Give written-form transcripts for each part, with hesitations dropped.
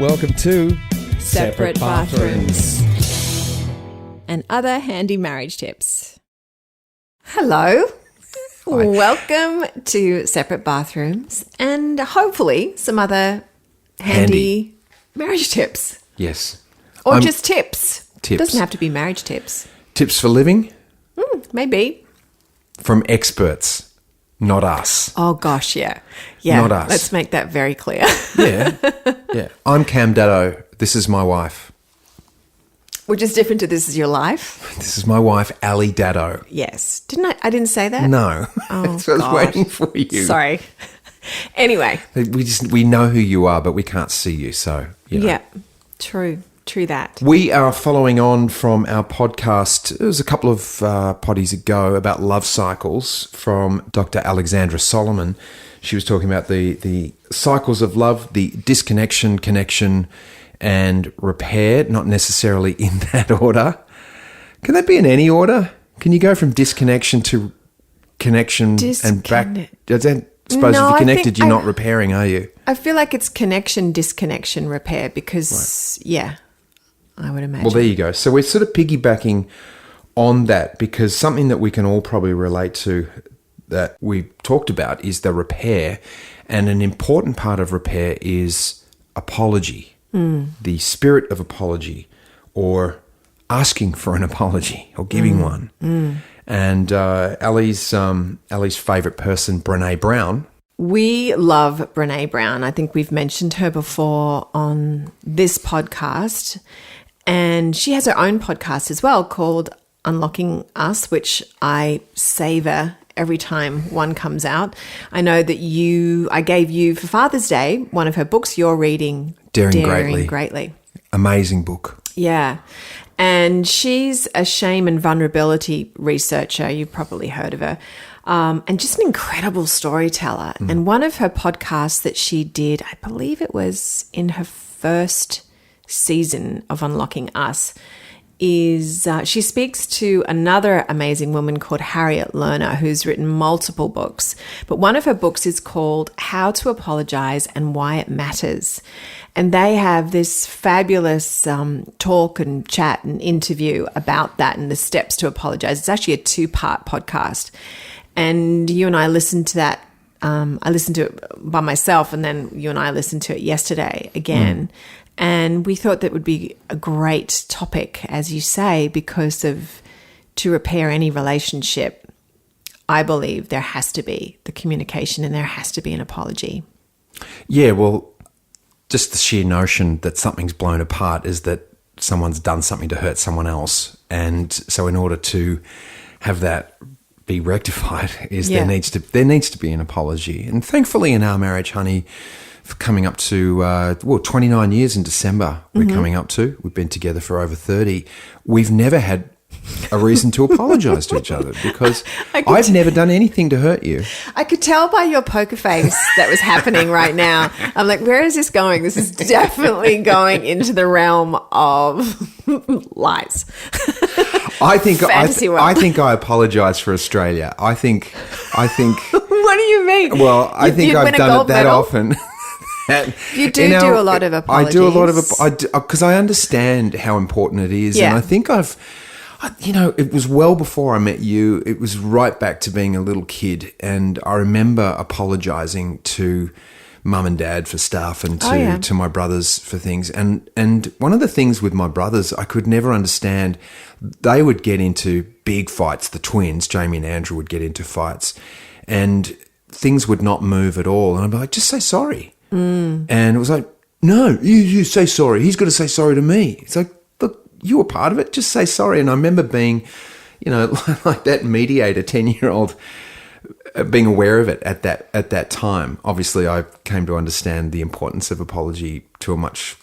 Welcome to Separate Bathrooms and other handy marriage tips. Hello. Hi. Welcome to Separate Bathrooms and hopefully some other handy marriage tips. Yes. Or just tips. Tips. Doesn't have to be marriage tips. Tips for living Maybe. from experts, not us. Oh, gosh, yeah. Yeah. Not us. Let's make that very clear. Yeah. Yeah. I'm Cam Daddo. This is my wife. Which is different to this is your life. This is my wife, Ali Daddo. Yes. I didn't say that? No. Oh, That's what I was God. waiting for you. Sorry. Anyway. We know who you are, but we can't see you, so, you know. Yeah. True that. We are following on from our podcast. It was a couple of poddies ago about love cycles from Dr. Alexandra Solomon. She was talking about the cycles of love, the disconnection, connection, and repair, not necessarily in that order. Can that be in any order? Can you go from disconnection to connection and back? I suppose if you're connected, you're not repairing, are you? I feel like it's connection, disconnection, repair because, yeah, I would imagine. Well, there you go. So we're sort of piggybacking on that because something that we can all probably relate to that we talked about is the repair. And an important part of repair is apology, the spirit of apology or asking for an apology or giving one. And Ali's favourite person, Brené Brown. We love Brené Brown. I think we've mentioned her before on this podcast. And she has her own podcast as well called Unlocking Us, which I savor every time one comes out. I know that I gave you for Father's Day one of her books. You're reading Daring Greatly. Amazing book. Yeah. And she's a shame and vulnerability researcher. You've probably heard of her. And just an incredible storyteller. And one of her podcasts that she did, I believe it was in her first season of Unlocking Us, is she speaks to another amazing woman called Harriet Lerner, who's written multiple books. But one of her books is called How to Apologize and Why It Matters. And they have this fabulous talk and chat and interview about that and the steps to apologize. It's actually a 2-part podcast. And you and I listened to that. I listened to it by myself, and then you and I listened to it yesterday again. And we thought that would be a great topic, as you say, because to repair any relationship, I believe there has to be the communication and there has to be an apology. Yeah, well, just the sheer notion that something's blown apart is that someone's done something to hurt someone else. And so in order to have that be rectified there needs to be an apology. And thankfully in our marriage, honey, coming up to 29 years in December we're coming up to. We've been together for over 30. We've never had a reason to apologise to each other because I've never done anything to hurt you. I could tell by your poker face that was happening right now. I'm like, where is this going? This is definitely going into the realm of lies. I think Fantasy world. I think I apologise for Australia. I think. What do you mean? Well, I think I've done it that medal? often. You do a lot of apologies. I do a lot of because I understand how important it is, and I think it was well before I met you. It was right back to being a little kid, and I remember apologising to mum and dad for stuff and to my brothers for things. And one of the things with my brothers, I could never understand. They would get into big fights. The twins, Jamie and Andrew, would get into fights, and things would not move at all. And I'd be like, just say sorry. And it was like, no, you say sorry. He's got to say sorry to me. It's like, look, you were part of it. Just say sorry. And I remember being, like that mediator, 10-year-old, being aware of it at that time. Obviously, I came to understand the importance of apology to a much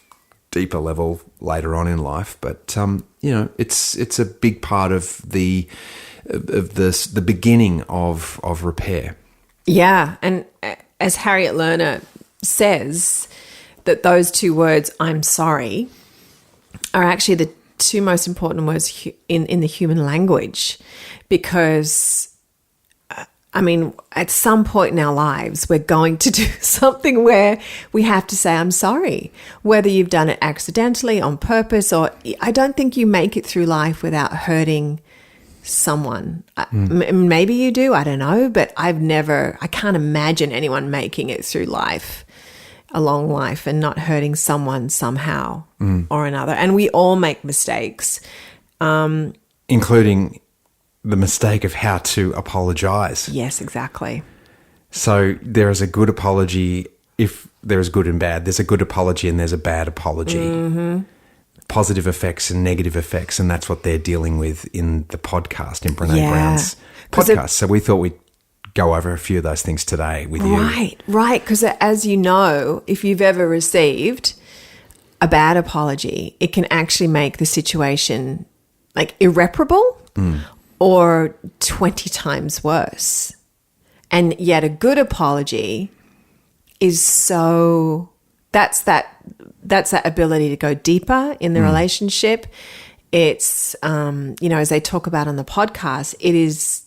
deeper level later on in life. But it's a big part of the beginning of repair. Yeah, and as Harriet Lerner says, that those two words, I'm sorry, are actually the two most important words in the human language, because I mean, at some point in our lives, we're going to do something where we have to say, I'm sorry, whether you've done it accidentally, on purpose, or I don't think you make it through life without hurting someone. Maybe you do, I don't know, but I can't imagine anyone making it through life, a long life, and not hurting someone somehow or another. And we all make mistakes. Including the mistake of how to apologize. Yes, exactly. So there is a good apology. If there is good and bad, there's a good apology and there's a bad apology. Positive effects and negative effects, and that's what they're dealing with in the podcast, in Brene Brown's podcast. So we thought we'd go over a few of those things today with you. Right. Because as you know, if you've ever received a bad apology, it can actually make the situation like irreparable or 20 times worse. And yet a good apology is that's that ability to go deeper in the relationship. It's, as they talk about on the podcast, it is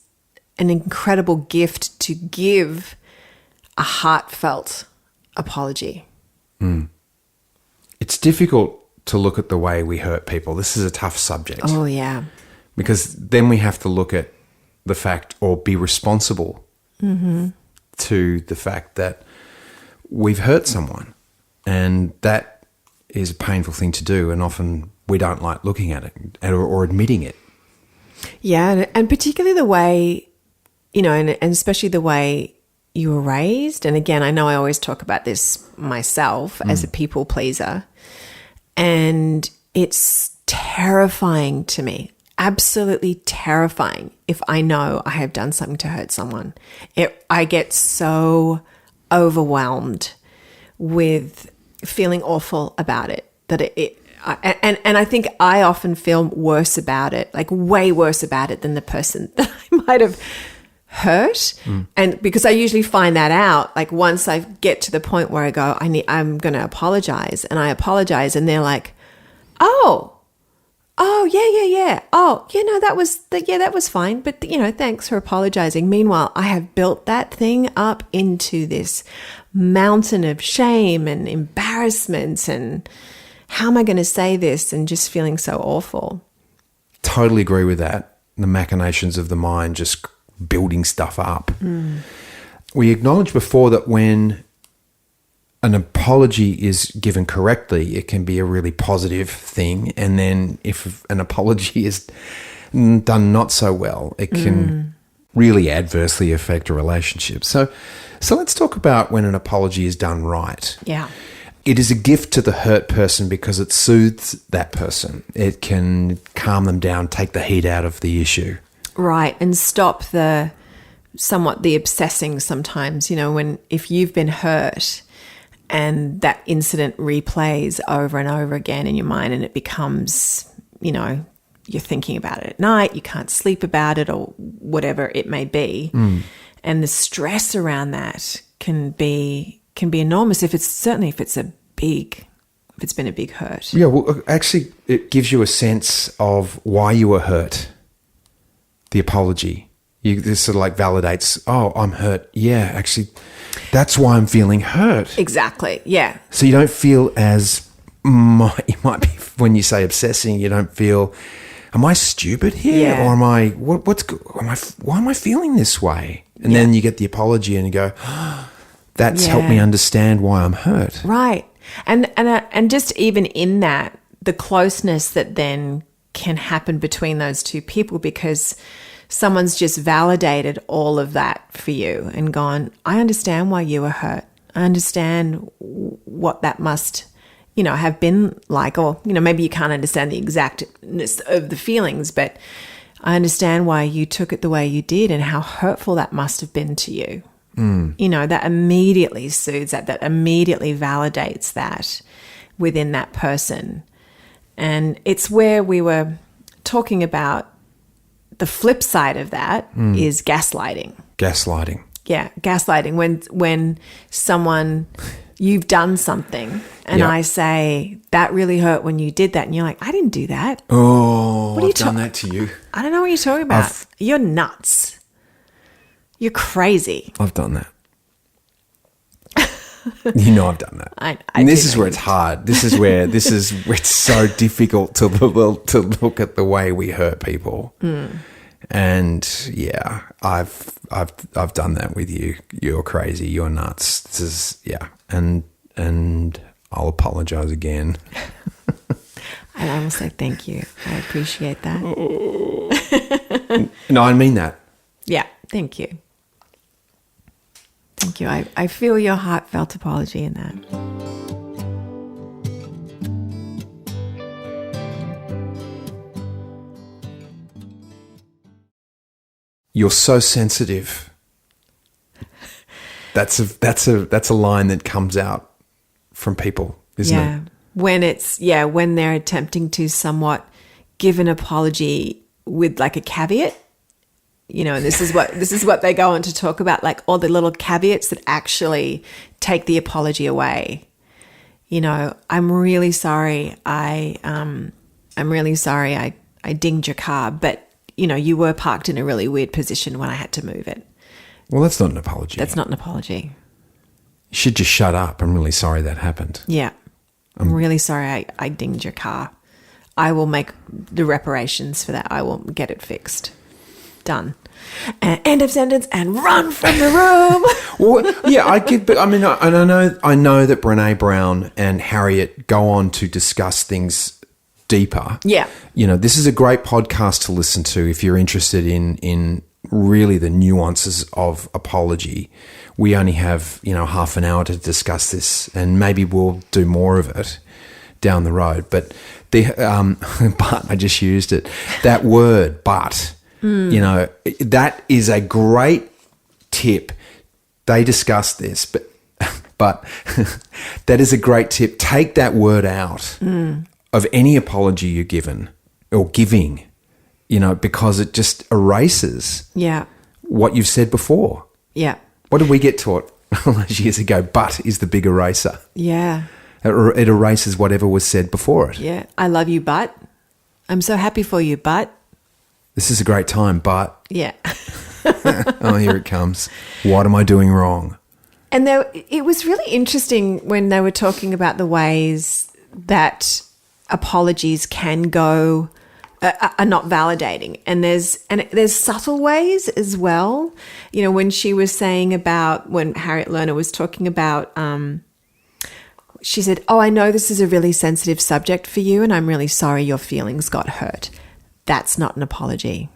an incredible gift to give a heartfelt apology. It's difficult to look at the way we hurt people. This is a tough subject. Oh, yeah. Because then we have to look at the fact or be responsible to the fact that we've hurt someone. And that is a painful thing to do. And often we don't like looking at it or admitting it. Yeah. And particularly the way, and especially the way you were raised. And again, I know I always talk about this myself as a people pleaser. And it's terrifying to me. Absolutely terrifying if I know I have done something to hurt someone. I get so overwhelmed with feeling awful about it that and I think I often feel worse about it, like way worse about it than the person that I might have hurt. And because I usually find that out, like once I get to the point where I go, I'm going to apologize, and I apologize, and they're like, oh, yeah. Oh, that was fine. But, thanks for apologizing. Meanwhile, I have built that thing up into this mountain of shame and embarrassment. And how am I going to say this? And just feeling so awful. Totally agree with that. The machinations of the mind just building stuff up. We acknowledged before that when an apology is given correctly, it can be a really positive thing. And then if an apology is done not so well, it can really adversely affect a relationship. So let's talk about when an apology is done right. Yeah. It is a gift to the hurt person because it soothes that person. It can calm them down, take the heat out of the issue. Right. And stop the obsessing sometimes, if you've been hurt and that incident replays over and over again in your mind, and it becomes, you're thinking about it at night, you can't sleep about it, or whatever it may be. And the stress around that can be enormous if it's been a big hurt. Yeah, well, actually, it gives you a sense of why you were hurt. The apology. This sort of like validates, oh, I'm hurt. Yeah, actually, that's why I'm feeling hurt. Exactly, yeah. So you don't feel as, you might be, when you say obsessing, you don't feel, am I stupid here? Yeah. Or am I, why am I feeling this way? And then you get the apology and you go, that's helped me understand why I'm hurt. Right. And just even in that, the closeness that then can happen between those two people, because someone's just validated all of that for you and gone, I understand why you were hurt. I understand what that must, have been like, or, maybe you can't understand the exactness of the feelings, but I understand why you took it the way you did and how hurtful that must have been to you. That immediately soothes that immediately validates that within that person. And it's where we were talking about the flip side of that is gaslighting. Gaslighting. Yeah, gaslighting. When someone, you've done something and I say, that really hurt when you did that. And you're like, I didn't do that. Oh, I've done that to you. I don't know what you're talking about. You're nuts. You're crazy. I've done that. You know I've done that. And this is where it's hard. This is where it's so difficult to look at the way we hurt people. And yeah, I've done that with you. You're crazy. You're nuts. This is and I'll apologize again. And I will say thank you. I appreciate that. No, I mean that. Yeah, thank you. Thank you. I feel your heartfelt apology in that. You're so sensitive. That's a line that comes out from people, isn't it? When they're attempting to somewhat give an apology with like a caveat. You know, and this is what they go on to talk about, like all the little caveats that actually take the apology away. You know, I'm really sorry. I'm really sorry. I dinged your car, but you know, you were parked in a really weird position when I had to move it. Well, that's not an apology. That's not an apology. You should just shut up. I'm really sorry that happened. Yeah, I'm really sorry. I dinged your car. I will make the reparations for that. I will get it fixed. Done. And end of sentence and run from the room. Well, yeah, I get, but I mean, I know that Brené Brown and Harriet go on to discuss things deeper. Yeah. You know, this is a great podcast to listen to if you're interested in really the nuances of apology. We only have, half an hour to discuss this, and maybe we'll do more of it down the road. But but I just used it. That word, but. That is a great tip. They discuss this, but that is a great tip. Take that word out of any apology you're given or giving, because it just erases what you've said before. Yeah. What did we get taught years ago? But is the big eraser. Yeah. It erases whatever was said before it. Yeah. I love you, but. I'm so happy for you, but. This is a great time, but... Yeah. Oh, here it comes. What am I doing wrong? And it was really interesting when they were talking about the ways that apologies can go, are not validating. And there's subtle ways as well. You know, when she was saying about, when Harriet Lerner was talking about, she said, I know this is a really sensitive subject for you, and I'm really sorry your feelings got hurt. That's not an apology.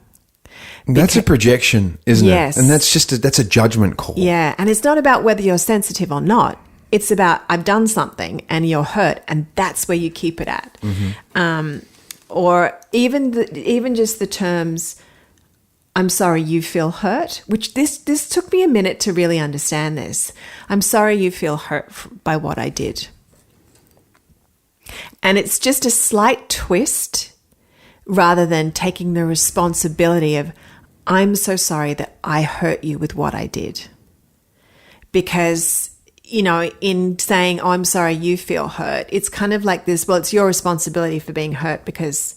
That's a projection, isn't yes. it? And that's a judgment call. Yeah, and it's not about whether you're sensitive or not. It's about I've done something and you're hurt, and that's where you keep it at. Mm-hmm. Or even just the terms, I'm sorry you feel hurt, which this took me a minute to really understand this. I'm sorry you feel hurt by what I did. And it's just a slight twist rather than taking the responsibility of, I'm so sorry that I hurt you with what I did. Because, in saying, I'm sorry you feel hurt, it's kind of like this, well, it's your responsibility for being hurt because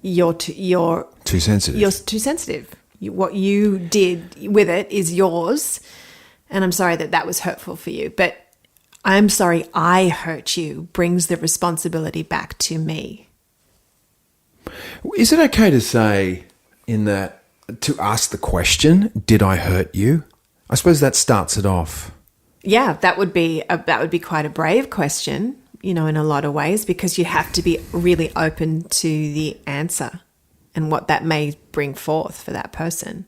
you're too sensitive. You're too sensitive. What you did with it is yours, and I'm sorry that was hurtful for you. But I'm sorry I hurt you brings the responsibility back to me. Is it okay to say to ask the question, did I hurt you? I suppose that starts it off. Yeah, that would be quite a brave question, in a lot of ways, because you have to be really open to the answer and what that may bring forth for that person.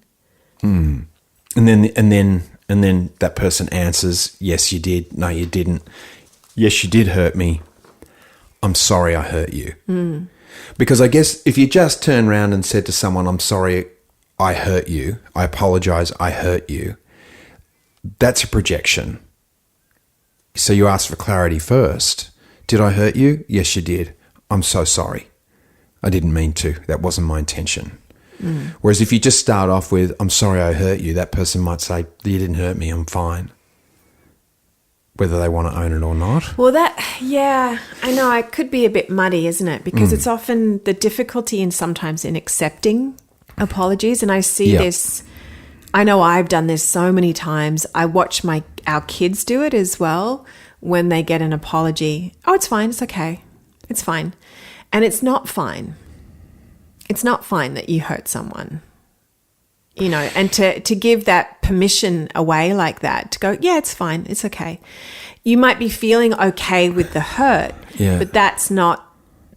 And then that person answers, yes, you did. No, you didn't. Yes, you did hurt me. I'm sorry I hurt you. Because I guess if you just turn around and said to someone, I'm sorry I hurt you, I apologize, I hurt you, that's a projection. So you ask for clarity first. Did I hurt you? Yes, you did. I'm so sorry. I didn't mean to. That wasn't my intention. Whereas if you just start off with, I'm sorry I hurt you, that person might say, you didn't hurt me, I'm fine. Whether they want to own it or not. Well, I know it could be a bit muddy, isn't it? Because it's often the difficulty sometimes in accepting apologies. And I see this I know I've done this so many times. I watch our kids do it as well when they get an apology. Oh, it's fine. It's okay. It's fine. And it's not fine. It's not fine that you hurt someone. And to give that permission away like that, to go, yeah, it's fine. It's okay. You might be feeling okay with the hurt, but that's not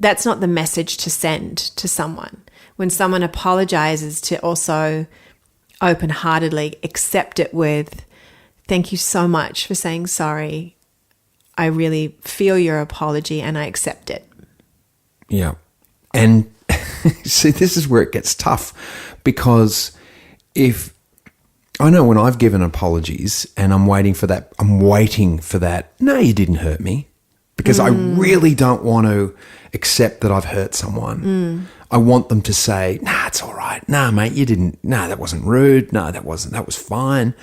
the message to send to someone. When someone apologizes, to also open-heartedly accept it with, thank you so much for saying sorry. I really feel your apology and I accept it. Yeah. And see, this is where it gets tough, because if I know when I've given apologies and I'm waiting for that, no, you didn't hurt me, because I really don't want to accept that I've hurt someone. I want them to say, nah, it's all right. Nah, mate, you didn't. Nah, that wasn't rude. No, that was fine,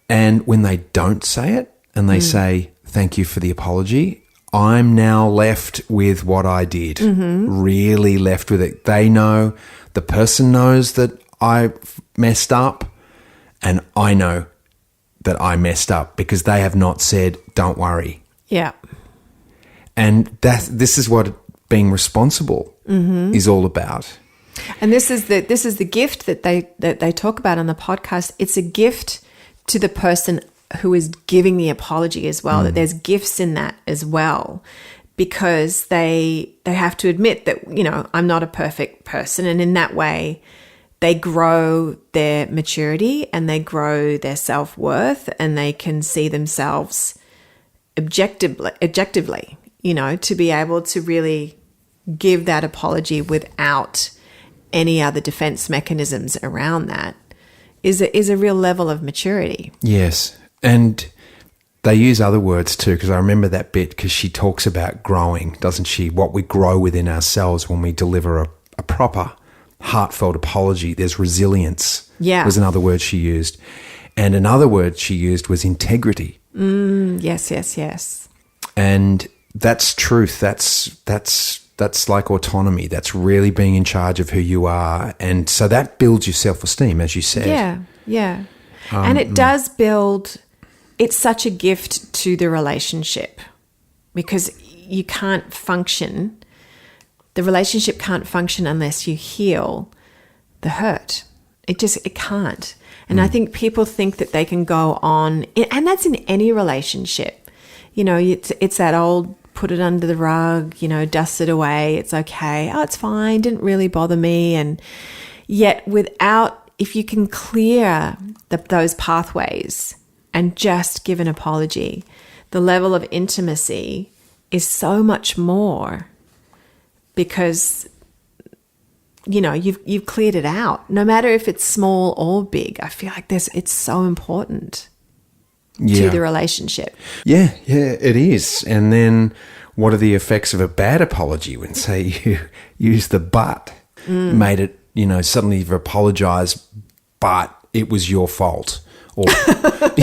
And when they don't say it and they say, thank you for the apology, I'm now left with what I did, really left with it. They know, the person knows that I messed up, and I know that I messed up because they have not said, don't worry. Yeah. And this is what being responsible is all about. And this is the gift that they talk about on the podcast. It's a gift to the person who is giving the apology as well, that there's gifts in that as well, because they have to admit that, I'm not a perfect person. And in that way, they grow their maturity and they grow their self-worth, and they can see themselves objectively, to be able to really give that apology without any other defense mechanisms around that is a real level of maturity. Yes. And they use other words too, because I remember that bit, because she talks about growing, doesn't she? What we grow within ourselves when we deliver a proper heartfelt apology. There's resilience. Yeah. Was another word she used. And another word she used was integrity. Yes. And that's truth. That's like autonomy. That's really being in charge of who you are. And so that builds your self-esteem, as you said. Yeah. And it does build, it's such a gift to the relationship, because you can't function, the relationship can't function unless you heal the hurt. It can't. And I think people think that they can go on, and that's in any relationship. It's that old, put it under the rug, dust it away. It's okay. Oh, it's fine. Didn't really bother me. And yet if you can clear those pathways and just give an apology, the level of intimacy is so much more, because, you've cleared it out. No matter if it's small or big, I feel like it's so important to the relationship. Yeah, it is. And then what are the effects of a bad apology when, say, you use the but, made it, suddenly you've apologized, but it was your fault. Or, but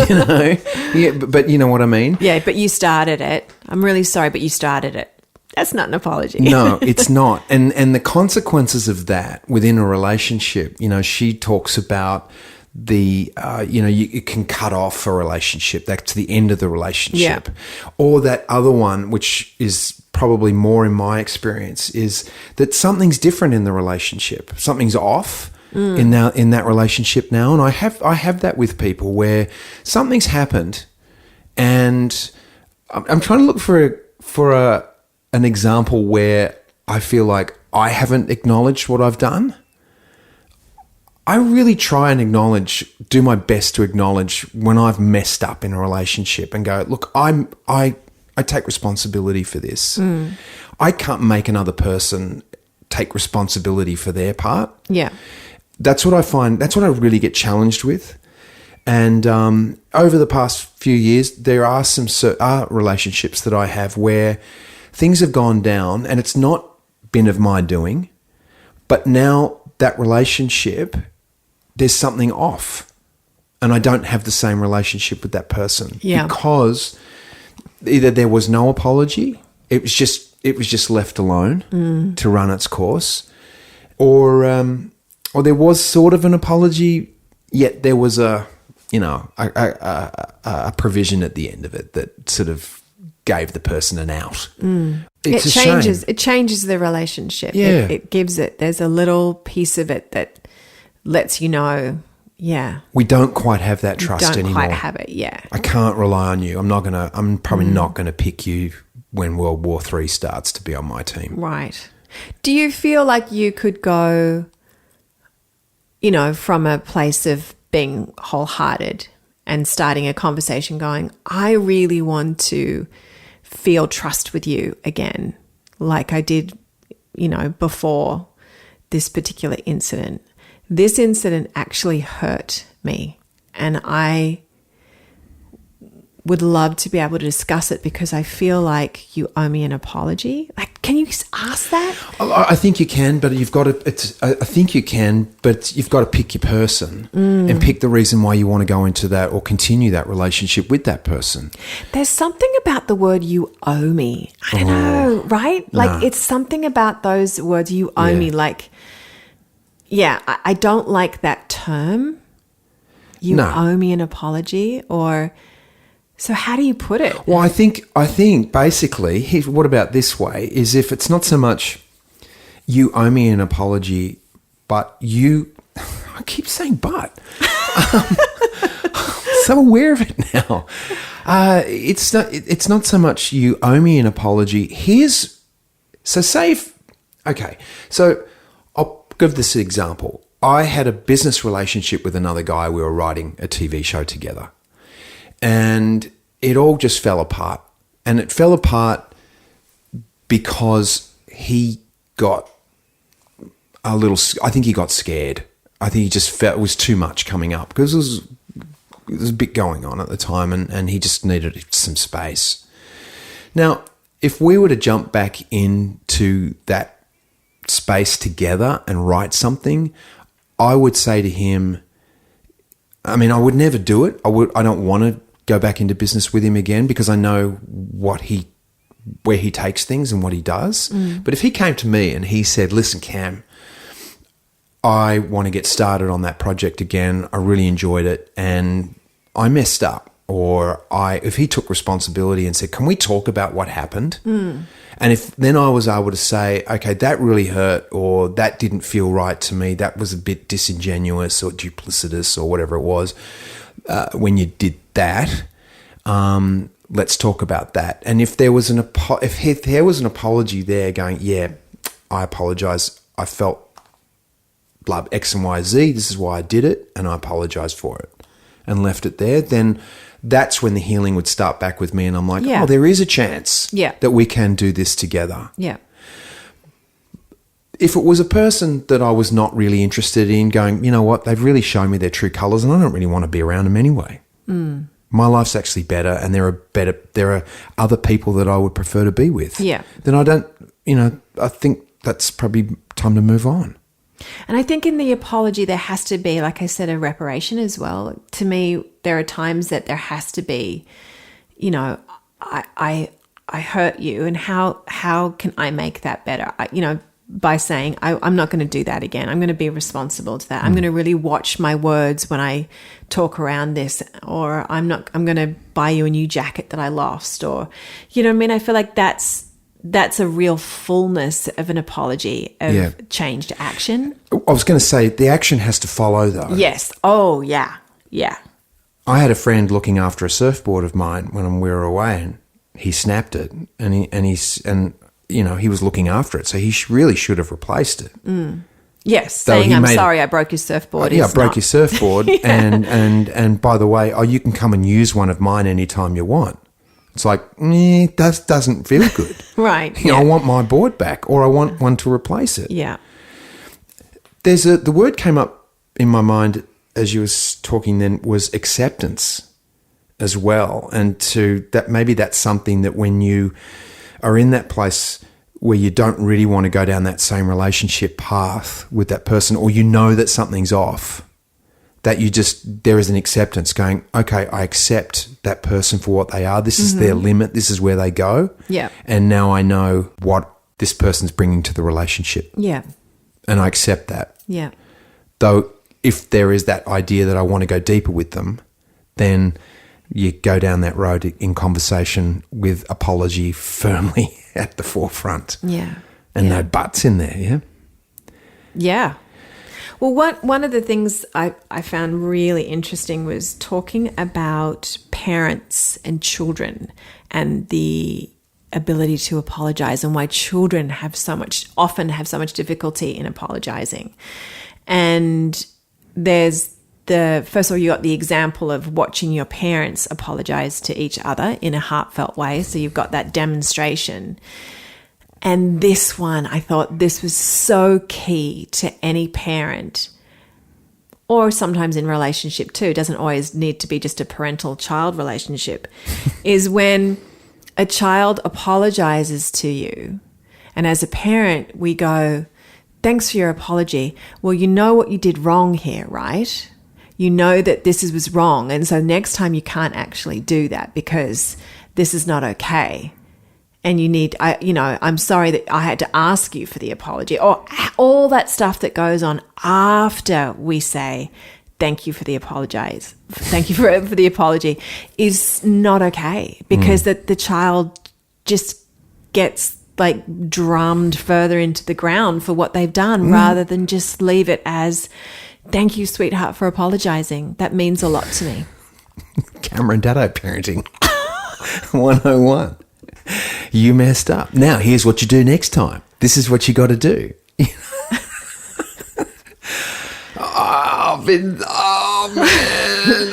you know what I mean? Yeah, but you started it. I'm really sorry, but you started it. That's not an apology. No, it's not. And the consequences of that within a relationship, she talks about it can cut off a relationship. That's the end of the relationship. Yeah. Or that other one, which is probably more in my experience, is that something's different in the relationship. Something's off in that relationship now. And I have that with people where something's happened, and I'm trying to look for an example where I feel like I haven't acknowledged what I've done. I really try and do my best to acknowledge when I've messed up in a relationship and go, look, I take responsibility for this. I can't make another person take responsibility for their part. Yeah. That's what I find. That's what I really get challenged with. And over the past few years, there are some relationships that I have where things have gone down, and it's not been of my doing, but now that relationship, there's something off, and I don't have the same relationship with that person because either there was no apology, it was just left alone to run its course, or or there was sort of an apology, yet there was a provision at the end of it that sort of gave the person an out. It's a shame. It changes the relationship. Yeah. It gives it. There's a little piece of it that lets you know. Yeah, we don't quite have that trust anymore. Don't quite have it. Yeah, I can't rely on you. I'm probably not gonna pick you when World War III starts to be on my team. Right. Do you feel like you could go, from a place of being wholehearted and starting a conversation going, I really want to feel trust with you again, like I did, before this particular incident. This incident actually hurt me, and I would love to be able to discuss it because I feel like you owe me an apology. Like, can you ask that? I think you can, but you've got to. I think you can, but you've got to pick your person and pick the reason why you want to go into that or continue that relationship with that person. There's something about the word "you owe me." I don't know, right? Like, it's something about those words "you owe me." Like, I don't like that term. You owe me an apology, or. So how do you put it? Well, I think basically, what about this way, is if it's not so much you owe me an apology, but I keep saying but. I'm so aware of it now. It's not so much you owe me an apology. So I'll give this example. I had a business relationship with another guy. We were writing a TV show together. And it all just fell apart. And it fell apart because he got I think he got scared. I think he just felt it was too much coming up because there was a bit going on at the time and he just needed some space. Now, if we were to jump back into that space together and write something, I would say to him, I would never do it. I don't want to go back into business with him again because I know where he takes things and what he does. But if he came to me and he said, listen, Cam, I want to get started on that project again. I really enjoyed it and I messed up. Or if he took responsibility and said, can we talk about what happened? And if then I was able to say, okay, that really hurt, or that didn't feel right to me, that was a bit disingenuous or duplicitous or whatever it was, when you did that, let's talk about that. And if there was an apology there going, yeah, I apologize, I felt blah, X and Y, Z, this is why I did it, and I apologize for it, and left it there, then that's when the healing would start back with me. And I'm like, oh, there is a chance that we can do this together. Yeah. If it was a person that I was not really interested in, going, you know what, they've really shown me their true colours and I don't really want to be around them anyway. My life's actually better and there are other people that I would prefer to be with. Yeah. Then I think that's probably time to move on. And I think in the apology, there has to be, like I said, a reparation as well. To me, there are times that there has to be, I hurt you, and how can I make that better? By saying, I'm not going to do that again. I'm going to be responsible to that. I'm going to really watch my words when I talk around this, or I'm going to buy you a new jacket that I lost, or, I feel like that's a real fullness of an apology of changed action. I was going to say the action has to follow though. Yes. Oh, yeah. Yeah. I had a friend looking after a surfboard of mine when we were away and he snapped it and he was looking after it. So he really should have replaced it. Yes. Saying, I'm sorry, I broke your surfboard. I broke your surfboard. And by the way, you can come and use one of mine anytime you want. It's like, that doesn't feel good. Right. I want my board back, or I want one to replace it. Yeah. The word came up in my mind as you was talking then was acceptance as well. And maybe that's something that when you are in that place where you don't really want to go down that same relationship path with that person, or that something's off, that there is an acceptance going, okay, I accept that person for what they are. This is their limit. This is where they go. Yeah. And now I know what this person's bringing to the relationship. Yeah. And I accept that. Yeah. Though if there is that idea that I want to go deeper with them, then you go down that road in conversation with apology firmly at the forefront. Yeah. And no buts in there, yeah? Yeah. Well, one of the things I found really interesting was talking about parents and children and the ability to apologize and why children often have so much difficulty in apologizing. And there's first of all, you got the example of watching your parents apologize to each other in a heartfelt way. So you've got that demonstration. And this one, I thought this was so key to any parent, or sometimes in relationship too, it doesn't always need to be just a parental-child relationship, is when a child apologizes to you. And as a parent, we go, thanks for your apology. Well, you know what you did wrong here, right? You know that this was wrong. And so next time you can't actually do that because this is not okay. And I'm sorry that I had to ask you for the apology, or all that stuff that goes on after we say, thank you for the apologize. Thank you for the apology is not okay, because the child just gets like drummed further into the ground for what they've done rather than just leave it as, thank you, sweetheart, for apologizing. That means a lot to me. Cameron Daddo parenting 101. You messed up. Now, here's what you do next time. This is what you got to do. Man,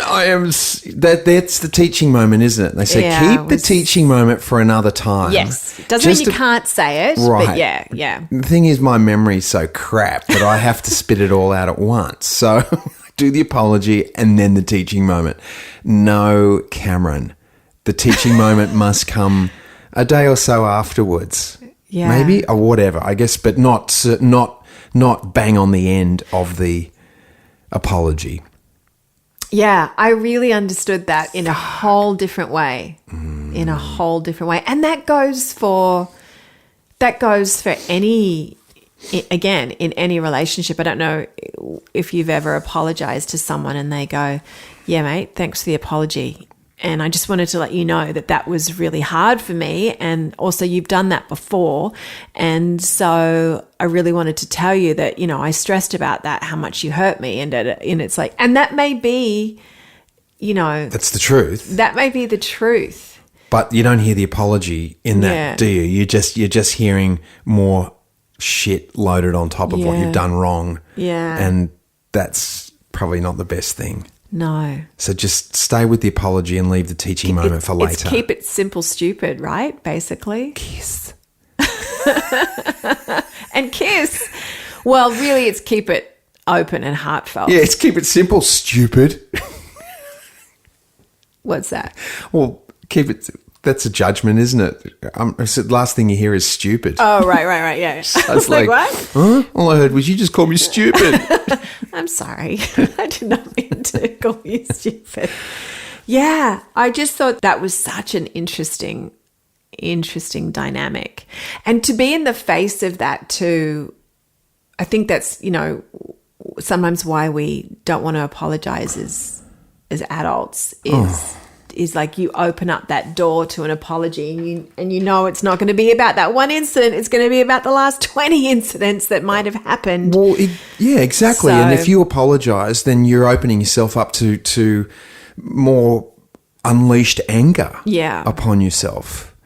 I am. That's the teaching moment, isn't it? They say keep the teaching moment for another time. Yes, doesn't mean you can't say it, right? But yeah. The thing is, my memory's so crap that I have to spit it all out at once. So do the apology and then the teaching moment. No, Cameron, the teaching moment must come a day or so afterwards. Yeah, maybe or whatever. I guess, but not bang on the end of the apology. Yeah, I really understood that in a whole different way. In a whole different way. And that goes for any, again, in any relationship. I don't know if you've ever apologized to someone and they go, yeah, mate, thanks for the apology. And I just wanted to let you know that was really hard for me. And also you've done that before. And so I really wanted to tell you that, I stressed about that, how much you hurt me. And it's like, and that may be, that's the truth. That may be the truth. But you don't hear the apology in that, do you? You're just hearing more shit loaded on top of what you've done wrong. Yeah. And that's probably not the best thing. No. So just stay with the apology and leave the teaching moment for later. It's keep it simple, stupid, right? Basically. Kiss. And kiss. Well, really, it's keep it open and heartfelt. Yeah, it's keep it simple, stupid. What's that? Well, that's a judgment, isn't it? The last thing you hear is stupid. Oh, right, yeah. I was like, what? Huh? All I heard was you just called me stupid. I'm sorry. I did not mean to call you stupid. Yeah, I just thought that was such an interesting dynamic. And to be in the face of that too, I think that's, sometimes why we don't want to apologize as adults is like you open up that door to an apology and it's not going to be about that one incident. It's going to be about the last 20 incidents that might have happened. Well, yeah, exactly. And if you apologize, then you're opening yourself up to more unleashed anger upon yourself.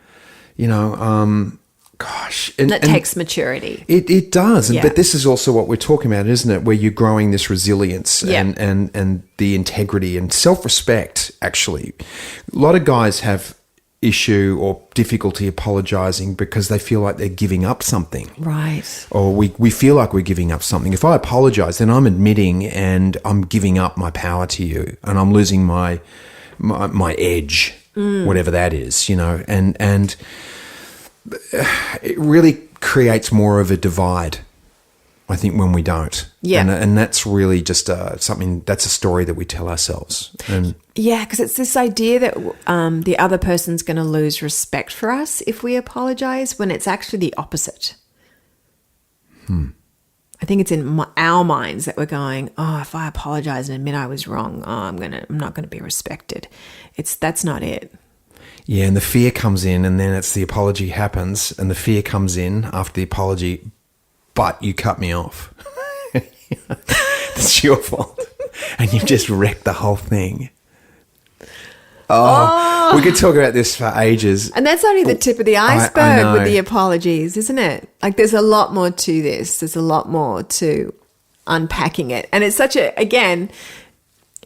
Gosh. And that takes maturity. It does. But this is also what we're talking about, isn't it? Where you're growing this resilience and the integrity and self-respect, actually. A lot of guys have issue or difficulty apologizing because they feel like they're giving up something. Right. Or we feel like we're giving up something. If I apologize, then I'm admitting and I'm giving up my power to you and I'm losing my edge, whatever that is, and it really creates more of a divide, I think, when we don't. Yeah. And that's really just something, that's a story that we tell ourselves. And yeah, because it's this idea that the other person's going to lose respect for us if we apologize, when it's actually the opposite. I I think it's in our minds that we're going, oh, if I apologize and admit I was wrong, I'm not going to be respected. That's not it. Yeah, and the fear comes in, and then it's the apology happens, and the fear comes in after the apology, but you cut me off. It's your fault. And you've just wrecked the whole thing. Oh, we could talk about this for ages. And that's only the tip of the iceberg with the apologies, isn't it? Like, there's a lot more to this. There's a lot more to unpacking it. And it's again,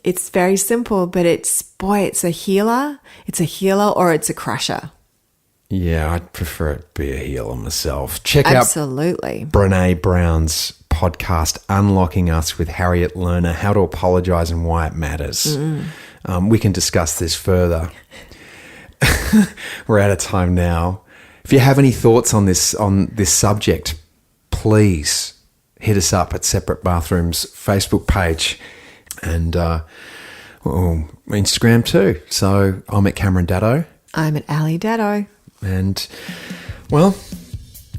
it's very simple, but it's a healer. It's a healer or it's a crusher. Yeah, I'd prefer it be a healer myself. Check Absolutely. out Brené Brown's podcast, Unlocking Us with Harriet Lerner, How to Apologize and Why It Matters. We can discuss this further. We're out of time now. If you have any thoughts on this subject, please hit us up at Separate Bathrooms Facebook page and Instagram too. So I'm at Cameron Daddo. I'm at Ali Daddo. And, well,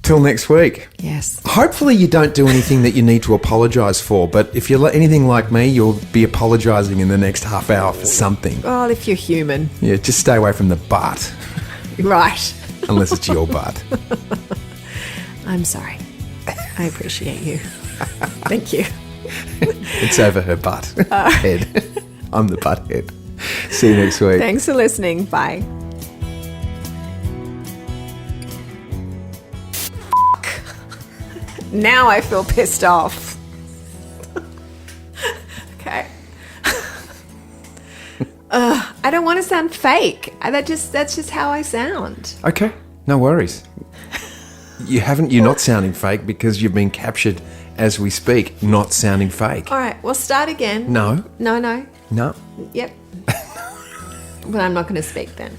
till next week. Yes. Hopefully you don't do anything that you need to apologise for, but if you're anything like me, you'll be apologising in the next half hour for something. Well, if you're human. Yeah, just stay away from the butt. Right. Unless it's your butt. I'm sorry. I appreciate you. Thank you. It's over her butt. Head. I'm the butt head. See you next week. Thanks for listening. Bye. Now I feel pissed off. Okay. I don't want to sound fake. That's just how I sound. Okay, no worries. You're not sounding fake because you've been captured as we speak, not sounding fake. All right, we'll start again. No. No. Yep. But I'm not going to speak then.